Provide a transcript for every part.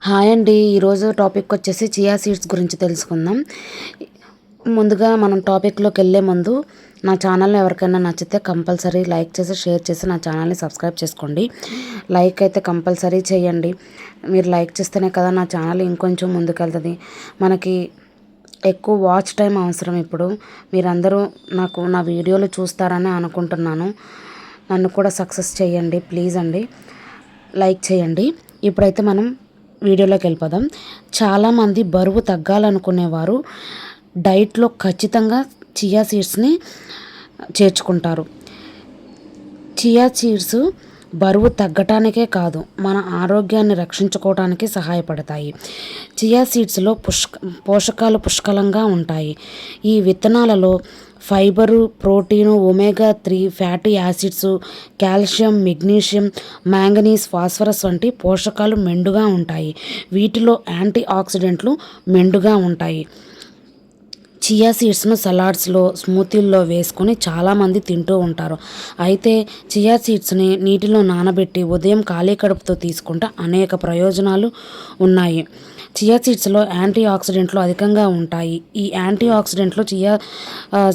Hi అండి. ఈరోజు topic వచ్చేసి చియా సీడ్స్ గురించి తెలుసుకుందాం. ముందుగా మనం టాపిక్లోకి వెళ్ళే ముందు నా ఛానల్ని ఎవరికైనా నచ్చితే కంపల్సరీ లైక్ చేసి షేర్ చేసి నా ఛానల్ని సబ్స్క్రైబ్ చేసుకోండి. లైక్ అయితే కంపల్సరీ చేయండి. మీరు లైక్ చేస్తేనే కదా నా ఛానల్ ఇంకొంచెం ముందుకెళ్తుంది. మనకి ఎక్కువ వాచ్ టైం అవసరం. ఇప్పుడు మీరందరూ నా వీడియోలు చూస్తారని అనుకుంటున్నాను. నన్ను కూడా సక్సెస్ చేయండి ప్లీజ్ అండి. లైక్ చేయండి. ఇప్పుడైతే మనం వీడియోలోకి వెళ్ళిపోదాం. చాలామంది బరువు తగ్గాలనుకునేవారు డైట్లో ఖచ్చితంగా చియా సీడ్స్ని చేర్చుకుంటారు. చియా సీడ్స్ బరువు తగ్గటానికే కాదు, మన ఆరోగ్యాన్ని రక్షించుకోవడానికి సహాయపడతాయి. చియా సీడ్స్లో పోషకాలు పుష్కలంగా ఉంటాయి. ఈ విత్తనాలలో fibre, protein, omega 3 fatty acids, calcium, magnesium, manganese, phosphorus వంటి పోషకాలు మెండుగా ఉంటాయి. వీటిలో యాంటీ ఆక్సిడెంట్లు మెండుగా ఉంటాయి. చియా సీడ్స్ను సలాడ్స్లో, స్మూతీల్లో వేసుకొని చాలామంది తింటూ ఉంటారు. అయితే చియా సీడ్స్ని నీటిలో నానబెట్టి ఉదయం ఖాళీ కడుపుతో తీసుకుంటే అనేక ప్రయోజనాలు ఉన్నాయి. చియా సీడ్స్లో యాంటీ ఆక్సిడెంట్లు అధికంగా ఉంటాయి. ఈ యాంటీ ఆక్సిడెంట్లు చియా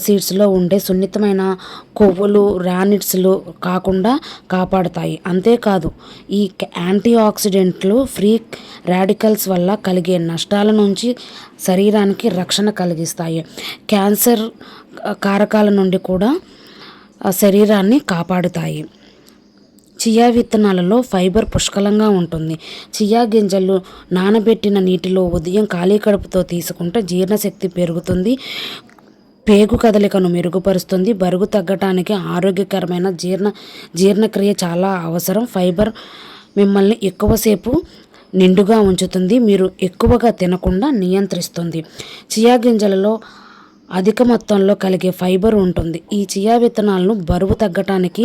సీడ్స్లో ఉండే సున్నితమైన కొవ్వులు, ర్యానిడ్స్లు కాకుండా కాపాడుతాయి. అంతేకాదు ఈ యాంటీ ఆక్సిడెంట్లు ఫ్రీ రాడికల్స్ వల్ల కలిగే నష్టాల నుంచి శరీరానికి రక్షణ కలిగిస్తాయి. క్యాన్సర్ కారకాల నుండి కూడా శరీరాన్ని కాపాడుతాయి. చియా విత్తనాలలో ఫైబర్ పుష్కలంగా ఉంటుంది. చియా గింజలు నానబెట్టిన నీటిలో ఉదయం ఖాళీ కడుపుతో తీసుకుంటే జీర్ణశక్తి పెరుగుతుంది, పేగు కదలికను మెరుగుపరుస్తుంది. బరువు తగ్గటానికి ఆరోగ్యకరమైన జీర్ణక్రియ చాలా అవసరం. ఫైబర్ మిమ్మల్ని ఎక్కువసేపు నిండుగా ఉంచుతుంది, మీరు ఎక్కువగా తినకుండా నియంత్రిస్తుంది. చియా గింజలలో అధిక మొత్తంలో కలిగే ఫైబర్ ఉంటుంది. ఈ చియా విత్తనాలను బరువు తగ్గటానికి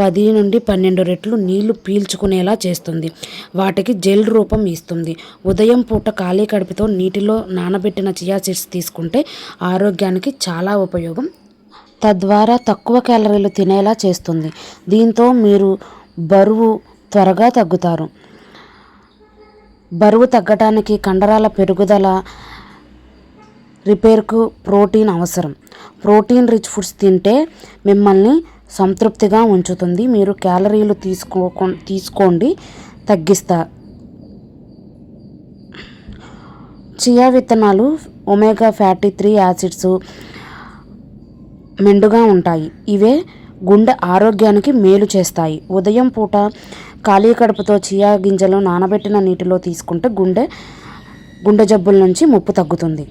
10 నుండి 12 రెట్లు నీళ్లు పీల్చుకునేలా చేస్తుంది. వాటికి జెల్ రూపం ఇస్తుంది. ఉదయం పూట ఖాళీ కడుపుతో నీటిలో నానబెట్టిన చియా సీడ్స్ తీసుకుంటే ఆరోగ్యానికి చాలా ఉపయోగం. తద్వారా తక్కువ క్యాలరీలు తినేలా చేస్తుంది. దీంతో మీరు బరువు త్వరగా తగ్గుతారు. బరువు తగ్గటానికి కండరాల పెరుగుదల, రిపేర్కు ప్రోటీన్ అవసరం. ప్రోటీన్ రిచ్ ఫుడ్స్ తింటే మిమ్మల్ని సంతృప్తిగా ఉంచుతుంది. మీరు క్యాలరీలు తీసుకోండి తగ్గిస్తా. చియా విత్తనాలు ఒమేగా ఫ్యాటీ 3 యాసిడ్స్ మెండుగా ఉంటాయి. ఇవే గుండె ఆరోగ్యానికి మేలు చేస్తాయి. ఉదయం పూట ఖాళీ కడుపుతో చియా గింజలు నానబెట్టిన నీటిలో తీసుకుంటే గుండె జబ్బుల నుంచి ముప్పు తగ్గుతుంది.